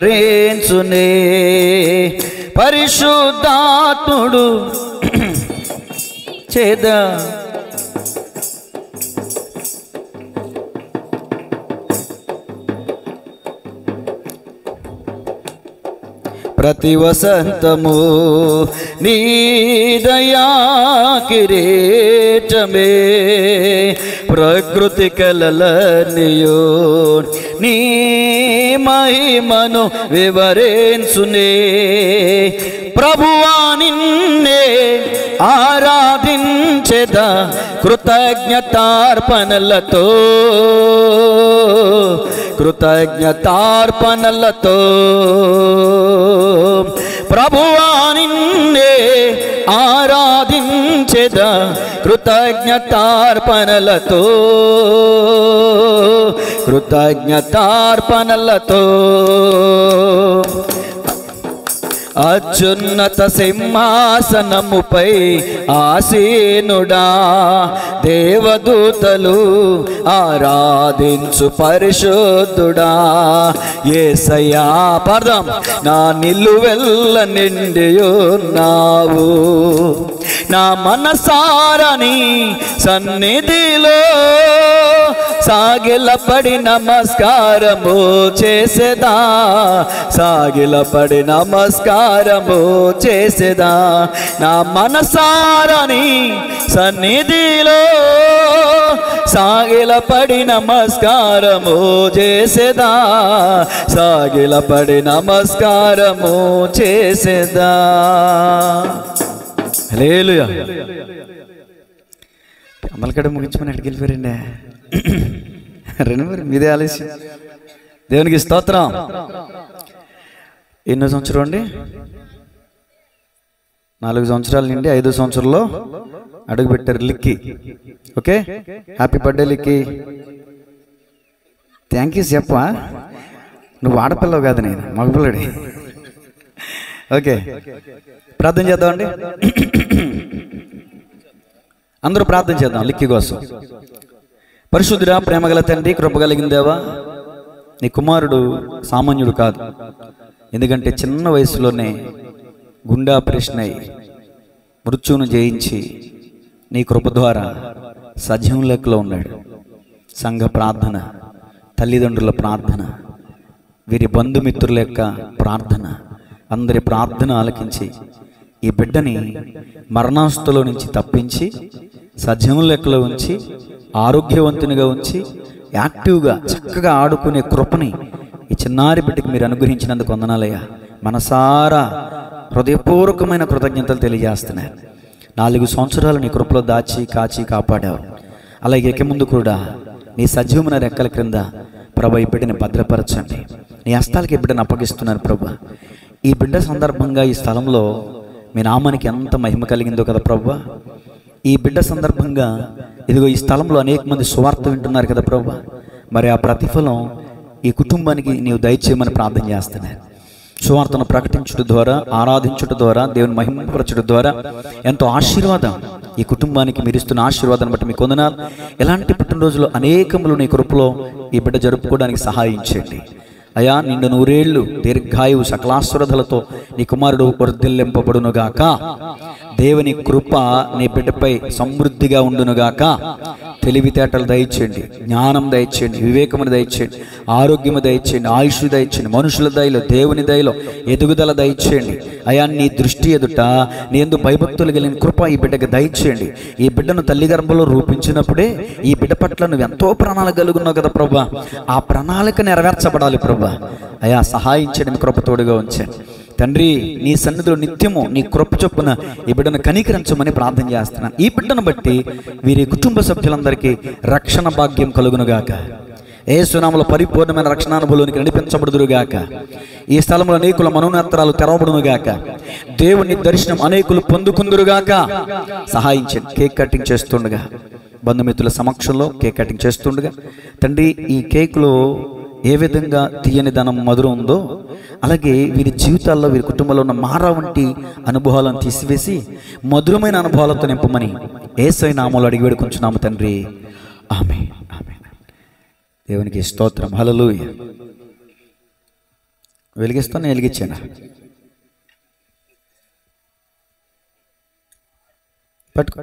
రేంచునే పరిశుద్ధాత్ముడు చేద ప్రతి వసంతము నీ దయా కిరీటమే ప్రకృతి కలలనియో నీ మహిమను వివరించునే ప్రభువా నిన్నే ఆరాధించెదా కృతజ్ఞతార్పణలతో కృతజ్ఞతార్పణలతో ప్రభువా నిన్నే ఆరాధించెదా కృతజ్ఞతార్పణలతో కృతజ్ఞతార్పణలతో అత్యున్నత సింహాసనముపై ఆసీనుడా దేవదూతలు ఆరాధించు పరిశుద్ధుడా యేసయ్యా పదం నా నిలువెల్ల నిండియున్నావు నా మనసారని సన్నిధిలో సాగిలపడి నమస్కారము చేసేదా సాగిలపడి నమస్కారము చేసేదా నా మనసారని సన్నిధిలో సాగిలపడి నమస్కారము చేసేదా సాగిలపడి నమస్కారము చేసేదా. హల్లెలూయా. అమలకడ ముగించుకుని ఎక్కడికి వెళ్ళిపోయారండి రెండు మరి మీదే ఆలస్యం. దేవునికి స్తోత్రం. ఎన్నో సంవత్సరం అండి? 4 సంవత్సరాల నుండి 5 సంవత్సరంలో అడుగు పెట్టారు Likki. Okay, happy birthday Likki. Thank you చెప్పా. నువ్వు ఆడపిల్లవు కాదు, నేను మగపిల్లడి. ఓకే, ప్రార్థన చేద్దామండి. అందరూ ప్రార్థన చేద్దాం లిక్కి కోసం. పరిశుద్ధుడా, ప్రేమగల తండ్రి, కృపగలిగిన దేవా, నీ కుమారుడు సామాన్యుడు కాదు. ఎందుకంటే చిన్న వయసులోనే గుండె ఆపరేషన్ అయి మృత్యువును జయించి నీ కృప ద్వారా సజీవం లెక్కలో ఉన్నాడు. సంఘ ప్రార్థన, తల్లిదండ్రుల ప్రార్థన, వీరి బంధుమిత్రుల యొక్క ప్రార్థన, అందరి ప్రార్థన ఆలకించి ఈ బిడ్డని మరణాస్తులో నుంచి తప్పించి సజీవం లెక్కలో ఉంచి ఆరోగ్యవంతునిగా ఉంచి యాక్టివ్గా చక్కగా ఆడుకునే కృపని ఈ చిన్నారి బిడ్డకి మీరు అనుగ్రహించినందుకు వందనాలయ్యా. మనసారా హృదయపూర్వకమైన కృతజ్ఞతలు తెలియజేస్తున్నారు. 4 సంవత్సరాలు నీ కృపలో దాచి కాచి కాపాడావు. అలాగే ఇక ముందు కూడా నీ సజీవమైన రెక్కల క్రింద ప్రభు ఈ బిడ్డని భద్రపరచండి. నీ హస్తాలకి ఈ బిడ్డను అప్పగిస్తున్నాను ప్రభు. ఈ బిడ్డ సందర్భంగా ఈ స్థలంలో మీ నామానికి ఎంత మహిమ కలిగిందో కదా ప్రభు. ఈ బిడ్డ సందర్భంగా ఇదిగో ఈ స్థలంలో అనేక మంది సువార్త వింటున్నారు కదా ప్రభు. మరి ఆ ప్రతిఫలం ఈ కుటుంబానికి నీవు దయచేయమని ప్రార్థన చేస్తున్నాను. సువార్తను ప్రకటించడం ద్వారా, ఆరాధించడం ద్వారా, దేవుని మహిమపరచడం ద్వారా ఎంతో ఆశీర్వాదం ఈ కుటుంబానికి మీరు ఇస్తున్న ఆశీర్వాదాన్ని బట్టి మీకు వందనాలు. ఎలాంటి పుట్టినరోజులు అనేకములు నీ కృపలో ఈ బిడ్డ జరుపుకోవడానికి సహాయించండి అయా. నిండు 100 ఏళ్ళు దీర్ఘాయువు సకలాశ్వరధలతో నీ కుమారుడు వర్ధిల్లింపబడునుగాక. దేవుని కృప నీ బిడ్డపై సమృద్ధిగా ఉండునుగాక. తెలివితేటలు దయచేయండి, జ్ఞానం దయచేయండి, వివేకమును దయచేయండి, ఆరోగ్యము దయచేయండి, ఆయుష్ దయచేయండి, మనుషుల దయలో, దేవుని దయలో ఎదుగుదల దయచేయండి అయా. నీ దృష్టి ఎదుట నీ యందు భయభక్తులు కలిగిన కృప ఈ బిడ్డకు దయచేయండి. ఈ బిడ్డను తల్లి గర్భంలో రూపించినప్పుడే ఈ బిడ్డ పట్ల నువ్వు ఎంతో ప్రణాళిక కలుగున్నావు కదా ప్రభా. ఆ ప్రణాళిక నెరవేర్చబడాలి ప్రభా. అయా సహాయించండి, కృప తోడుగా ఉంచండి తండ్రి. నీ సన్నిధిలో నిత్యము నీ కృప చొప్పున ఈ బిడ్డను కనికరించమని ప్రార్థన చేస్తున్నాను. ఈ బిడ్డను బట్టి వీరి కుటుంబ సభ్యులందరికీ రక్షణ భాగ్యం కలుగునుగాక. యేసు నామములో పరిపూర్ణమైన రక్షణానుభవంలోనికి నడిపించబడుదురుగాక. ఈ స్థలంలో అనేకుల మనోనేత్రాలు తెరవబడునుగాక. దేవుని దర్శనం అనేకులు పొందుకుందురుగాక. సహాయించండి. కేక్ కటింగ్ చేస్తుండగా, బంధుమిత్రుల సమక్షంలో కేక్ కటింగ్ చేస్తుండగా తండ్రి, ఈ కేకులో ఏ విధంగా తీయని ధనం మధురం ఉందో అలాగే వీరి జీవితాల్లో, వీరి కుటుంబంలో ఉన్న మారా వంటి అనుభవాలను తీసివేసి మధురమైన అనుభవాలతో నింపమని యేసయ్య నామములో అడిగి వేడుకుంటున్నాము తండ్రి. ఆమేన్, ఆమేన్. దేవునికి స్తోత్రం. హల్లెలూయా. వెలిగిస్తాను, నేను వెలిగించాను. పట్టుకో.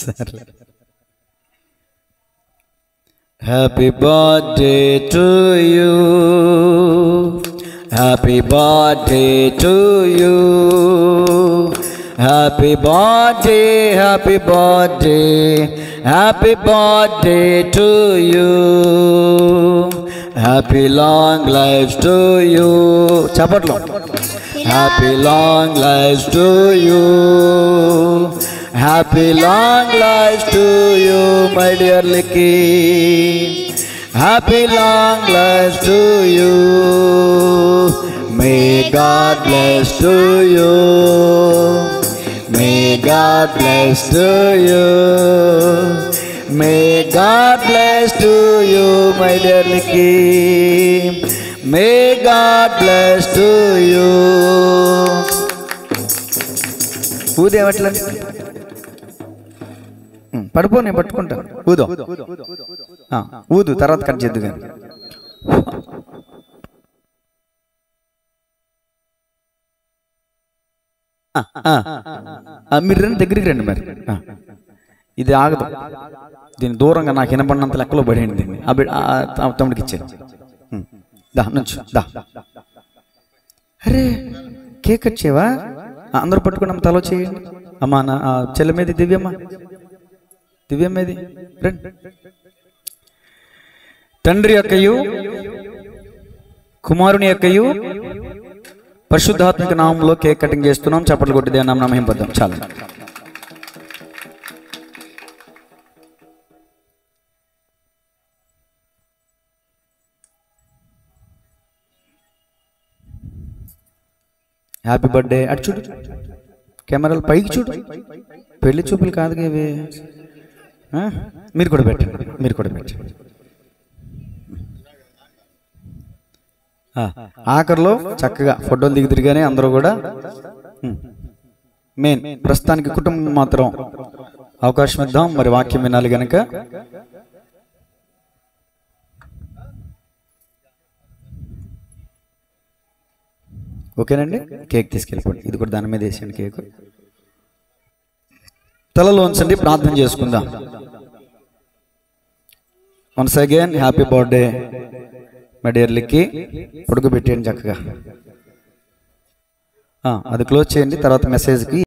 సరే. Happy birthday to you, happy birthday to you, happy birthday, happy birthday, happy birthday to you, happy long life to you. చప్పట్లో. Happy long life to you, happy long life to you my dear Likki, happy long life to you, may God bless to you, may God bless to you, may God bless to you my dear Likki, may God bless to you. ఊదేవట్లా పడిపో, నేను పట్టుకుంటాను. ఊదో, ఊదు, తర్వాత cut చేద్దు కానీ. మీరు రండి, దగ్గరికి రండి మరి. ఇది ఆగదు, దీని దూరంగా నాకు వినపడినంత లెక్కలో పడేయండి. దీన్ని తమ్ముడికి ఇచ్చాను. దా నుంచి దా. అరే కేక్ వచ్చేవా? అందరూ పట్టుకున్నాం, తలో చేయండి. అమ్మా నా చెల్లె మీద దివ్యమ్మ, దివ్యమ్మేది రండి. తండ్రి యొక్కయు కుమారుని యొక్కయు పరిశుద్ధాత్మిక నామంలో కేక్ కటింగ్ చేస్తున్నాం. చప్పట్లు కొట్టి దేవుని నామమున మహిమపడదాం. చాలా హ్యాపీ బర్త్డే. అటు చూడు, కెమెరాలు పైకి చూడు. పెళ్లి చూపులు కాదు ఇవి. మీరు కూడా పెట్టండి, మీరు కూడా పెట్టండి. ఆఖరిలో చక్కగా ఫోటోలు దిగుతురుగానే అందరూ కూడా. మెయిన్ ప్రస్తుతానికి కుటుంబం మాత్రం అవకాశం ఇద్దాం. మరి వాక్యం వినాలి గనక ఓకేనండి. కేక్ తీసుకెళ్ళిపోండి. ఇది కూడా దాని మీద వేసేయండి. కేక్ తలలో ఉంచండి, ప్రార్థన చేసుకుందాం. Once again happy birthday my dear Likki. పొడుగు పెట్టేయండి చక్కగా. అది క్లోజ్ చేయండి. తర్వాత మెసేజ్కి